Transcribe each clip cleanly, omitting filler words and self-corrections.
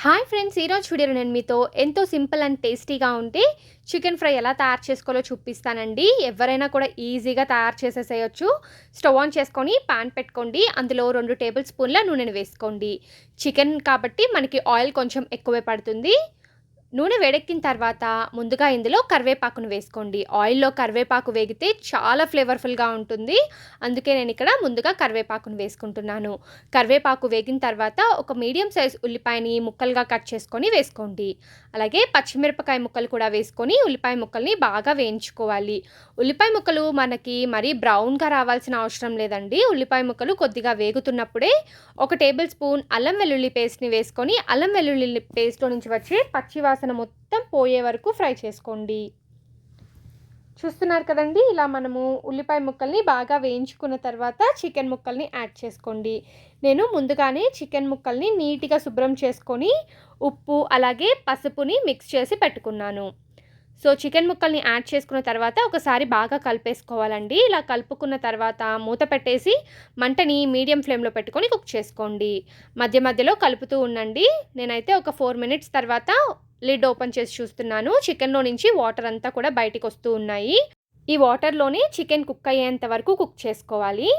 Hi friends, ఈరోజు వీడియోలో నేను మీతో ఎంతో సింపుల్ అండ్ టేస్టీగా ఉంటే చికెన్ ఫ్రై ఎలా తయారు చేసుకోవాలో చూపిస్తానండి. ఎవరైనా కూడా ఈజీగా తయారు చేసేసేయచ్చు. స్టవ్ ఆన్ చేసుకొని పాన్ పెట్టుకోండి. అందులో 2 టేబుల్ స్పూన్ల నూనెను వేసుకోండి. చికెన్ కాబట్టి మనకి ఆయిల్ కొంచెం ఎక్కువే పడుతుంది. నూనె వేడెక్కిన తర్వాత ముందుగా ఇందులో కరివేపాకును వేసుకోండి. ఆయిల్‌లో కరివేపాకు వేగితే చాలా ఫ్లేవర్‌ఫుల్‌గా ఉంటుంది. అందుకే నేను ఇక్కడ ముందుగా కరివేపాకును వేసుకుంటున్నాను. కరివేపాకు వేగిన తర్వాత ఒక మీడియం సైజ్ ఉల్లిపాయని ముక్కలుగా కట్ చేసుకొని వేసుకోండి. అలాగే పచ్చిమిరపకాయ ముక్కలు కూడా వేసుకొని ఉల్లిపాయ ముక్కల్ని బాగా వేయించుకోవాలి. ఉల్లిపాయ ముక్కలు మనకి మరీ బ్రౌన్‌గా రావాల్సిన అవసరం లేదండి. ఉల్లిపాయ ముక్కలు కొద్దిగా వేగుతున్నప్పుడే ఒక టేబుల్ స్పూన్ అల్లం వెల్లుల్లి పేస్ట్‌ని వేసుకొని అల్లం వెల్లుల్లి పేస్ట్‌లో నుంచి వచ్చే పచ్చి వాసన మొత్తం పోయే వరకు ఫ్రై చేసుకోండి. చూస్తున్నారు కదండి, ఇలా మనము ఉల్లిపాయ ముక్కల్ని బాగా వేయించుకున్న తర్వాత చికెన్ ముక్కల్ని యాడ్ చేసుకోండి. నేను ముందుగానే చికెన్ ముక్కల్ని నీట్‌గా శుభ్రం చేసుకొని ఉప్పు అలాగే పసుపుని మిక్స్ చేసి పెట్టుకున్నాను. సో చికెన్ ముక్కల్ని యాడ్ చేసుకున్న తర్వాత ఒకసారి బాగా కలిపేసుకోవాలండి. ఇలా కలుపుకున్న తర్వాత మూత పెట్టేసి మంటని మీడియం ఫ్లేమ్‌లో పెట్టుకొని కుక్ చేసుకోండి. మధ్య మధ్యలో కలుపుతూ ఉండండి. నేనైతే ఒక 4 మినిట్స్ తర్వాత లిడ్ ఓపెన్ చేసి చూస్తున్నాను. చికెన్‌లో నుంచి వాటర్ అంతా కూడా బయటికి వస్తూ ఉన్నాయి. ఈ వాటర్‌లోనే చికెన్ కుక్ అయ్యేంత వరకు కుక్ చేసుకోవాలి.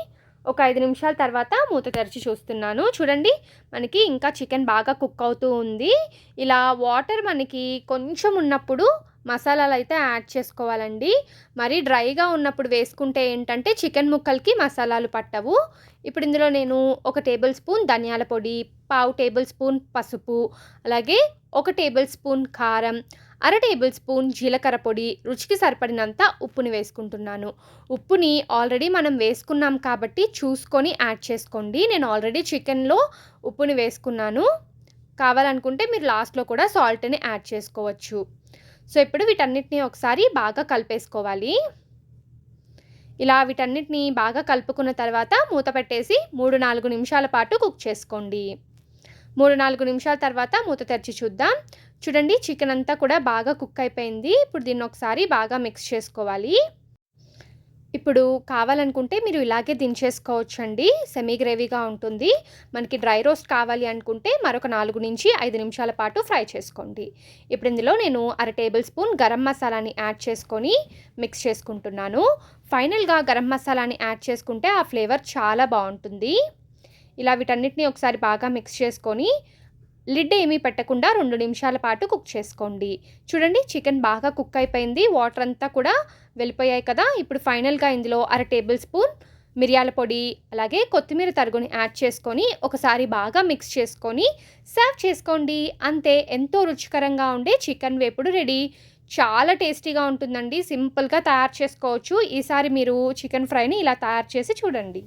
ఒక 5 నిమిషాల తర్వాత మూత తెరిచి చూస్తున్నాను. చూడండి, మనకి ఇంకా చికెన్ బాగా కుక్ అవుతూ ఉంది. ఇలా వాటర్ మనకి కొంచెం ఉన్నప్పుడు మసాలాలైతే యాడ్ చేసుకోవాలండి. మరీ డ్రైగా ఉన్నప్పుడు వేసుకుంటే ఏంటంటే చికెన్ ముక్కలకి మసాలాలు పట్టవు. ఇప్పుడు ఇందులో నేను ఒక టేబుల్ స్పూన్ ధనియాల పొడి, పావు టేబుల్ స్పూన్ పసుపు, అలాగే ఒక టేబుల్ స్పూన్ కారం, అర టేబుల్ స్పూన్ జీలకర్ర పొడి, రుచికి సరిపడినంత ఉప్పుని వేసుకుంటున్నాను. ఉప్పుని ఆల్రెడీ మనం వేసుకున్నాం కాబట్టి చూసుకొని యాడ్ చేసుకోండి. నేను ఆల్రెడీ చికెన్‌లో ఉప్పుని వేసుకున్నాను. కావాలనుకుంటే మీరు లాస్ట్‌లో కూడా సాల్ట్‌ని యాడ్ చేసుకోవచ్చు. సో ఇప్పుడు వీటన్నిటిని ఒకసారి బాగా కలిపేసుకోవాలి. ఇలా వీటన్నిటిని బాగా కలుపుకున్న తర్వాత మూత పెట్టేసి 3-4 నిమిషాల పాటు కుక్ చేసుకోండి. 3-4 నిమిషాల తర్వాత మూత తెరిచి చూద్దాం. చూడండి, చికెన్ అంతా కూడా బాగా కుక్ అయిపోయింది. ఇప్పుడు దీన్ని ఒకసారి బాగా మిక్స్ చేసుకోవాలి. ఇప్పుడు కావాలనుకుంటే మీరు ఇలాగే దించేసుకోవచ్చండి. సెమీ గ్రేవీగా ఉంటుంది. మనకి డ్రై రోస్ట్ కావాలి అనుకుంటే మరొక 4-5 నిమిషాల పాటు ఫ్రై చేసుకోండి. ఇప్పుడు ఇందులో నేను అర టేబుల్ స్పూన్ గరం మసాలాని యాడ్ చేసుకొని మిక్స్ చేసుకుంటున్నాను. ఫైనల్‌గా గరం మసాలాని యాడ్ చేసుకుంటే ఆ ఫ్లేవర్ చాలా బాగుంటుంది. ఇలా వీటన్నిటిని ఒకసారి బాగా మిక్స్ చేసుకొని లిడ్ ఏమీ పెట్టకుండా 2 నిమిషాల పాటు కుక్ చేసుకోండి. చూడండి, చికెన్ బాగా కుక్ అయిపోయింది. వాటర్ అంతా కూడా వెళ్ళిపోయాయి కదా. ఇప్పుడు ఫైనల్‌గా ఇందులో అర టేబుల్ స్పూన్ మిరియాల పొడి అలాగే కొత్తిమీర తరుగుని యాడ్ చేసుకొని ఒకసారి బాగా మిక్స్ చేసుకొని సర్వ్ చేసుకోండి. అంతే, ఎంతో రుచికరంగా ఉండే చికెన్ వేపుడు రెడీ. చాలా టేస్టీగా ఉంటుందండి. సింపుల్‌గా తయారు చేసుకోవచ్చు. ఈసారి మీరు చికెన్ ఫ్రైని ఇలా తయారు చేసి చూడండి.